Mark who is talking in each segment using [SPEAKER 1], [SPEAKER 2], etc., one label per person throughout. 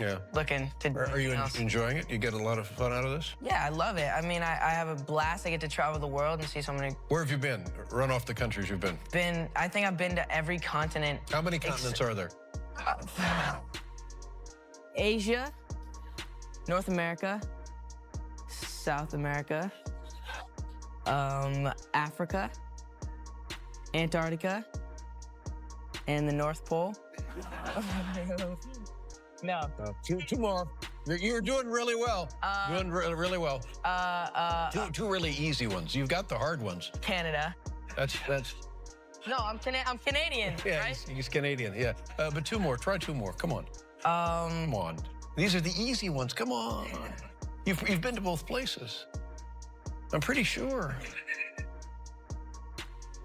[SPEAKER 1] Yeah.
[SPEAKER 2] looking to.
[SPEAKER 1] Are you enjoying it? You get a lot of fun out of this?
[SPEAKER 2] Yeah, I love it. I mean, I have a blast. I get to travel the world and see so many.
[SPEAKER 1] Where have you been? Run off the countries you've been.
[SPEAKER 2] I think I've been to every continent.
[SPEAKER 1] How many continents are there?
[SPEAKER 2] Asia, North America, South America, Africa, Antarctica, and the North Pole. No.
[SPEAKER 1] Two more. You're doing really well. Doing really well. Two really easy ones. You've got the hard ones.
[SPEAKER 2] Canada.
[SPEAKER 1] That's.
[SPEAKER 2] No, I'm Canadian,
[SPEAKER 1] Yeah,
[SPEAKER 2] right?
[SPEAKER 1] he's Canadian. Yeah. But two more. Try two more. Come on. Come on. These are the easy ones. Come on. You've been to both places. I'm pretty sure.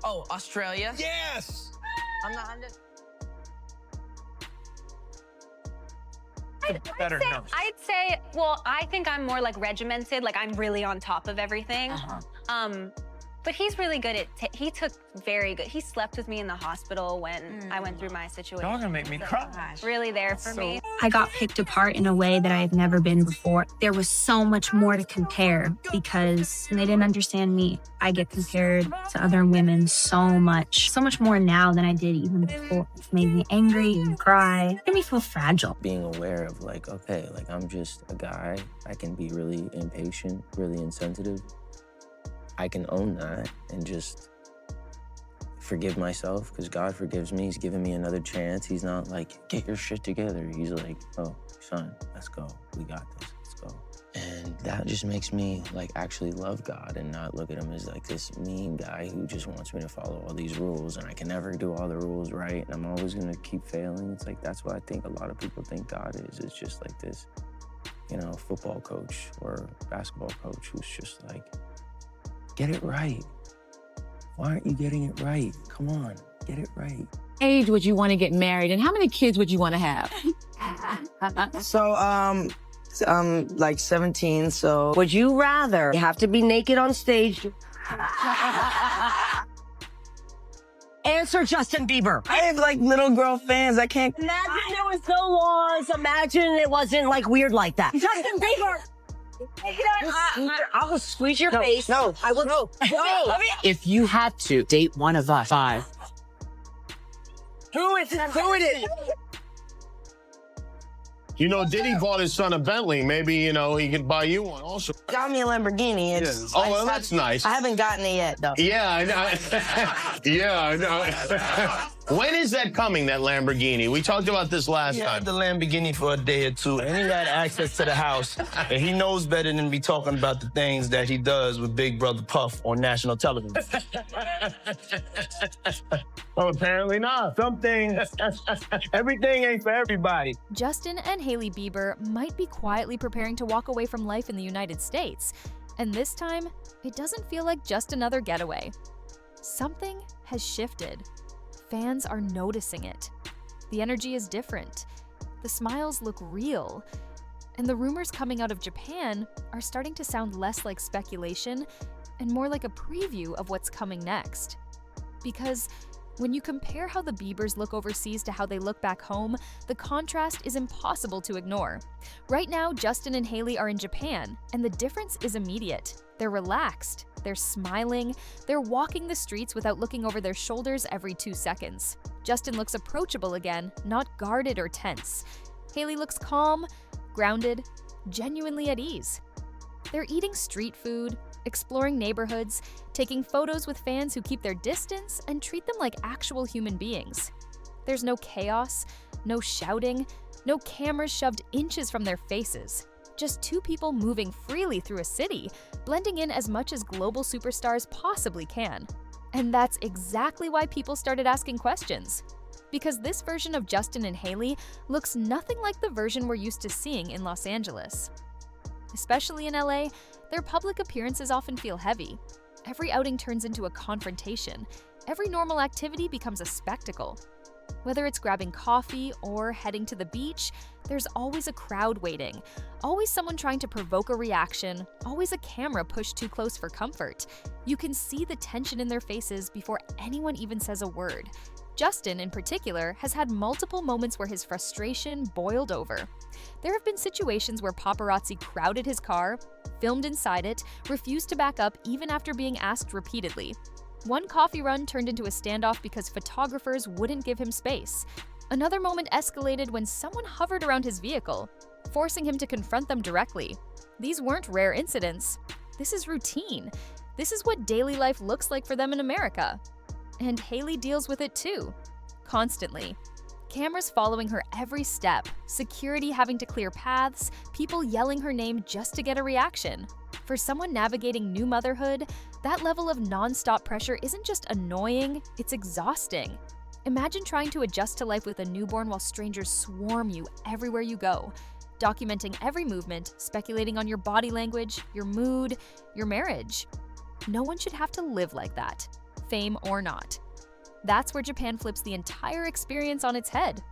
[SPEAKER 2] Oh, Australia.
[SPEAKER 1] Yes.
[SPEAKER 2] I'm just.
[SPEAKER 3] I'd say, well, I think I'm more like regimented, like I'm really on top of everything. But he's really good at, he slept with me in the hospital when I went through my situation.
[SPEAKER 4] Y'all gonna make me cry.
[SPEAKER 3] Really there for me.
[SPEAKER 5] I got picked apart in a way that I had never been before. There was so much more to compare because they didn't understand me. I get compared to other women so much more now than I did even before. It's made me angry and cry. It made me feel fragile.
[SPEAKER 6] Being aware of like, okay, like I'm just a guy. I can be really impatient, really insensitive. I can own that and just forgive myself because God forgives me. He's given me another chance. He's not like, get your shit together. He's like, oh, son, let's go. We got this, let's go. And that just makes me like actually love God and not look at him as like this mean guy who just wants me to follow all these rules and I can never do all the rules right and I'm always gonna keep failing. It's like, that's what I think a lot of people think God is. It's just like this, you know, football coach or basketball coach who's just like, get it right. Why aren't you getting it right? Come on, get it right.
[SPEAKER 7] Age would you want to get married and how many kids would you want to have?
[SPEAKER 8] So, like 17, so. Would you rather have to be naked on stage? Answer Justin Bieber. I have like little girl fans. I can't. Imagine there was no laws. Imagine it wasn't like weird like that. Justin Bieber. I'll squeeze your face. No, I will. No.
[SPEAKER 7] If you had to date one of us, 5.
[SPEAKER 8] Who is it?
[SPEAKER 4] You know, Diddy bought his son a Bentley. Maybe, you know, he could buy you one also.
[SPEAKER 8] Got me a Lamborghini.
[SPEAKER 4] Oh, well, that's nice.
[SPEAKER 8] I haven't gotten it yet, though.
[SPEAKER 4] Yeah, I know. Yeah, I know. When is that coming, that Lamborghini? We talked about this last
[SPEAKER 9] He
[SPEAKER 4] time.
[SPEAKER 9] had the Lamborghini for a day or two, and he had access to the house. And he knows better than be talking about the things that he does with Big Brother Puff on national television.
[SPEAKER 4] Well, apparently not.
[SPEAKER 9] Some things, everything ain't for everybody.
[SPEAKER 10] Justin and Hailey Bieber might be quietly preparing to walk away from life in the United States. And this time, it doesn't feel like just another getaway. Something has shifted. Fans are noticing it. The energy is different. The smiles look real. And the rumors coming out of Japan are starting to sound less like speculation and more like a preview of what's coming next. Because when you compare how the Biebers look overseas to how they look back home, the contrast is impossible to ignore. Right now, Justin and Hailey are in Japan, and the difference is immediate. They're relaxed, they're smiling, they're walking the streets without looking over their shoulders every 2 seconds. Justin looks approachable again, not guarded or tense. Hailey looks calm, grounded, genuinely at ease. They're eating street food, exploring neighborhoods, taking photos with fans who keep their distance and treat them like actual human beings. There's no chaos, no shouting, no cameras shoved inches from their faces. Just 2 people moving freely through a city, blending in as much as global superstars possibly can. And that's exactly why people started asking questions. Because this version of Justin and Hailey looks nothing like the version we're used to seeing in Los Angeles. Especially in LA, their public appearances often feel heavy. Every outing turns into a confrontation. Every normal activity becomes a spectacle. Whether it's grabbing coffee or heading to the beach, there's always a crowd waiting, always someone trying to provoke a reaction, always a camera pushed too close for comfort. You can see the tension in their faces before anyone even says a word. Justin, in particular, has had multiple moments where his frustration boiled over. There have been situations where paparazzi crowded his car, filmed inside it, refused to back up even after being asked repeatedly. One coffee run turned into a standoff because photographers wouldn't give him space. Another moment escalated when someone hovered around his vehicle, forcing him to confront them directly. These weren't rare incidents. This is routine. This is what daily life looks like for them in America. And Hailey deals with it too, constantly. Cameras following her every step, security having to clear paths, people yelling her name just to get a reaction. For someone navigating new motherhood, that level of non-stop pressure isn't just annoying, it's exhausting. Imagine trying to adjust to life with a newborn while strangers swarm you everywhere you go, documenting every movement, speculating on your body language, your mood, your marriage. No one should have to live like that, fame or not. That's where Japan flips the entire experience on its head.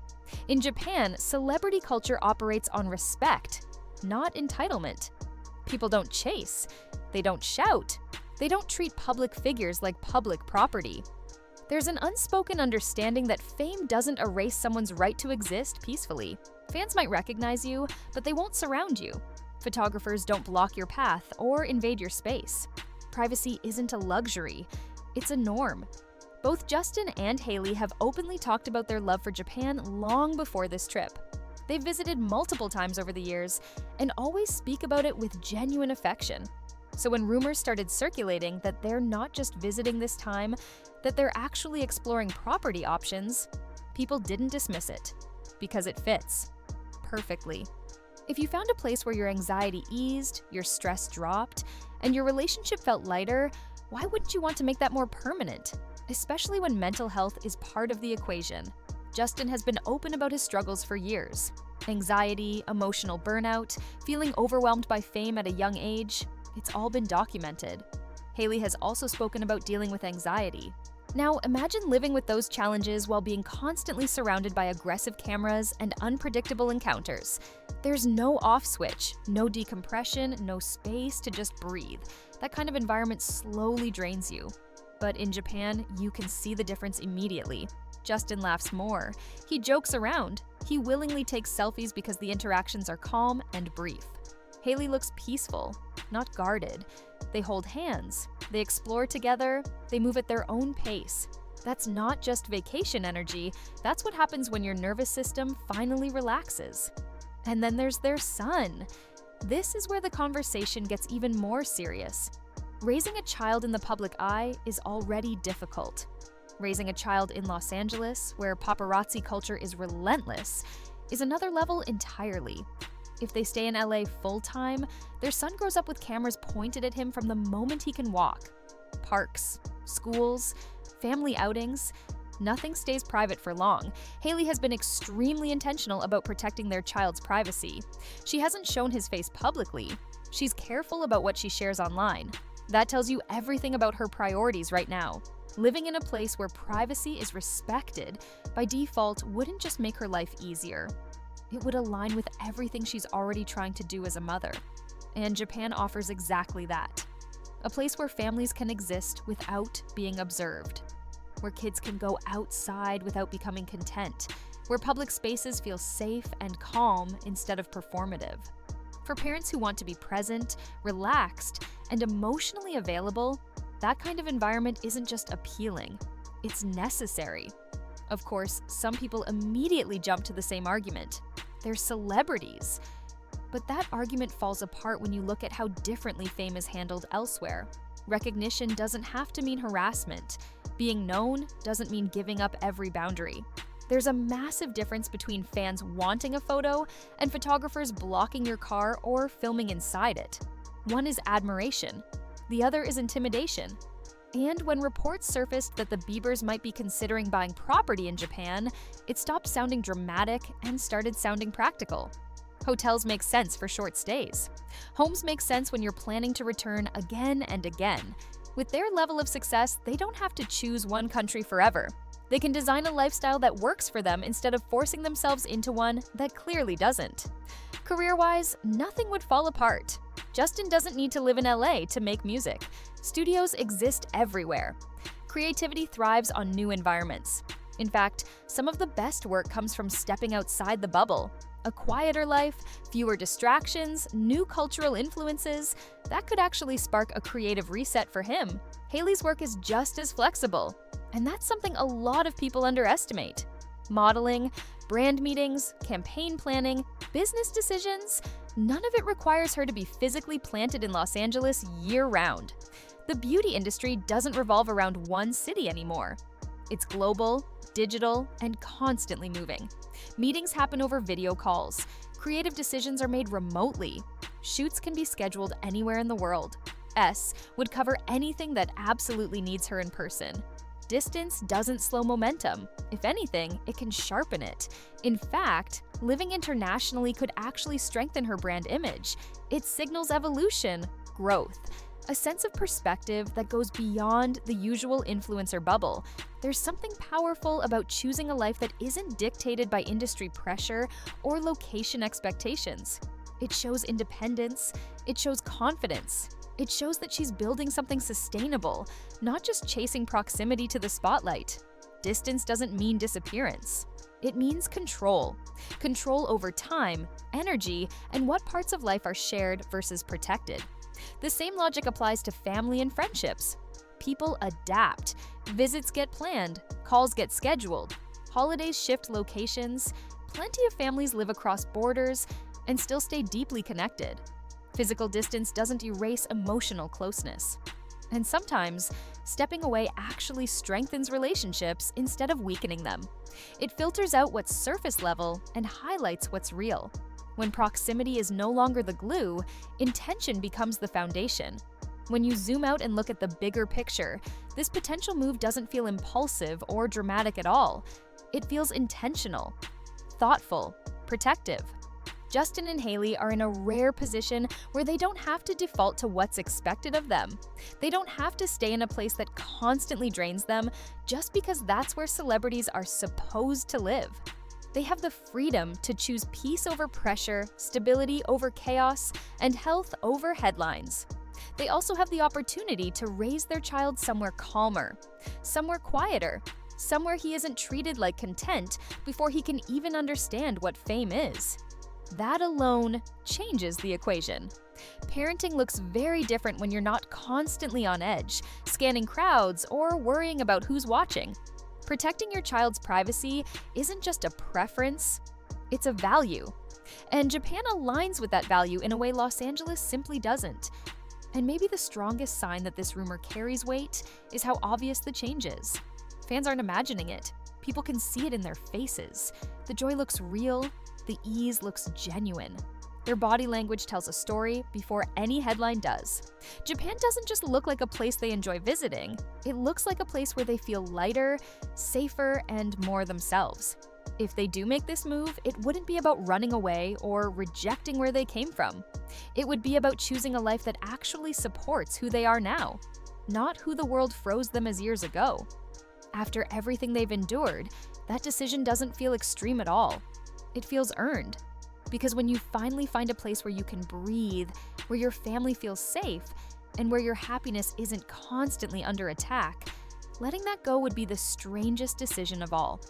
[SPEAKER 10] In Japan, celebrity culture operates on respect, not entitlement. People don't chase, they don't shout, they don't treat public figures like public property. There's an unspoken understanding that fame doesn't erase someone's right to exist peacefully. Fans might recognize you, but they won't surround you. Photographers don't block your path or invade your space. Privacy isn't a luxury, it's a norm. Both Justin and Hailey have openly talked about their love for Japan long before this trip. They've visited multiple times over the years and always speak about it with genuine affection. So when rumors started circulating that they're not just visiting this time, that they're actually exploring property options, people didn't dismiss it, because it fits perfectly. If you found a place where your anxiety eased, your stress dropped, and your relationship felt lighter, why wouldn't you want to make that more permanent? Especially when mental health is part of the equation. Justin has been open about his struggles for years. Anxiety, emotional burnout, feeling overwhelmed by fame at a young age, it's all been documented. Hailey has also spoken about dealing with anxiety. Now, imagine living with those challenges while being constantly surrounded by aggressive cameras and unpredictable encounters. There's no off switch, no decompression, no space to just breathe. That kind of environment slowly drains you. But in Japan, you can see the difference immediately. Justin laughs more. He jokes around. He willingly takes selfies because the interactions are calm and brief. Hailey looks peaceful, not guarded. They hold hands. They explore together. They move at their own pace. That's not just vacation energy. That's what happens when your nervous system finally relaxes. And then there's their son. This is where the conversation gets even more serious. Raising a child in the public eye is already difficult. Raising a child in Los Angeles, where paparazzi culture is relentless, is another level entirely. If they stay in LA full-time, their son grows up with cameras pointed at him from the moment he can walk. Parks, schools, family outings, nothing stays private for long. Hailey has been extremely intentional about protecting their child's privacy. She hasn't shown his face publicly. She's careful about what she shares online. That tells you everything about her priorities right now. Living in a place where privacy is respected by default wouldn't just make her life easier. It would align with everything she's already trying to do as a mother. And Japan offers exactly that. A place where families can exist without being observed. Where kids can go outside without becoming content. Where public spaces feel safe and calm instead of performative. For parents who want to be present, relaxed, and emotionally available, that kind of environment isn't just appealing, it's necessary. Of course, some people immediately jump to the same argument. They're celebrities. But that argument falls apart when you look at how differently fame is handled elsewhere. Recognition doesn't have to mean harassment. Being known doesn't mean giving up every boundary. There's a massive difference between fans wanting a photo and photographers blocking your car or filming inside it. One is admiration, the other is intimidation. And when reports surfaced that the Biebers might be considering buying property in Japan, it stopped sounding dramatic and started sounding practical. Hotels make sense for short stays. Homes make sense when you're planning to return again and again. With their level of success, they don't have to choose one country forever. They can design a lifestyle that works for them instead of forcing themselves into one that clearly doesn't. Career-wise, nothing would fall apart. Justin doesn't need to live in LA to make music. Studios exist everywhere. Creativity thrives on new environments. In fact, some of the best work comes from stepping outside the bubble. A quieter life, fewer distractions, new cultural influences, that could actually spark a creative reset for him. Hailey's work is just as flexible, and that's something a lot of people underestimate. Modeling, brand meetings, campaign planning, business decisions, none of it requires her to be physically planted in Los Angeles year-round. The beauty industry doesn't revolve around one city anymore. It's global, digital, and constantly moving. Meetings happen over video calls. Creative decisions are made remotely. Shoots can be scheduled anywhere in the world. S would cover anything that absolutely needs her in person. Distance doesn't slow momentum. If anything, it can sharpen it. In fact, living internationally could actually strengthen her brand image. It signals evolution, growth, a sense of perspective that goes beyond the usual influencer bubble. There's something powerful about choosing a life that isn't dictated by industry pressure or location expectations. It shows independence, it shows confidence, it shows that she's building something sustainable, not just chasing proximity to the spotlight. Distance doesn't mean disappearance. It means control. Control over time, energy, and what parts of life are shared versus protected. The same logic applies to family and friendships. People adapt. Visits get planned. Calls get scheduled. Holidays shift locations. Plenty of families live across borders and still stay deeply connected. Physical distance doesn't erase emotional closeness. And sometimes, stepping away actually strengthens relationships instead of weakening them. It filters out what's surface level and highlights what's real. When proximity is no longer the glue, intention becomes the foundation. When you zoom out and look at the bigger picture, this potential move doesn't feel impulsive or dramatic at all. It feels intentional, thoughtful, protective. Justin and Hailey are in a rare position where they don't have to default to what's expected of them. They don't have to stay in a place that constantly drains them just because that's where celebrities are supposed to live. They have the freedom to choose peace over pressure, stability over chaos, and health over headlines. They also have the opportunity to raise their child somewhere calmer, somewhere quieter, somewhere he isn't treated like content before he can even understand what fame is. That alone changes the equation. Parenting looks very different when you're not constantly on edge, scanning crowds, or worrying about who's watching. Protecting your child's privacy isn't just a preference, it's a value. And Japan aligns with that value in a way Los Angeles simply doesn't. And maybe the strongest sign that this rumor carries weight is how obvious the change is. Fans aren't imagining it. People can see it in their faces. The joy looks real, the ease looks genuine. Their body language tells a story before any headline does. Japan doesn't just look like a place they enjoy visiting, it looks like a place where they feel lighter, safer, and more themselves. If they do make this move, it wouldn't be about running away or rejecting where they came from. It would be about choosing a life that actually supports who they are now, not who the world froze them as years ago. After everything they've endured, that decision doesn't feel extreme at all. It feels earned. Because when you finally find a place where you can breathe, where your family feels safe, and where your happiness isn't constantly under attack, letting that go would be the strangest decision of all.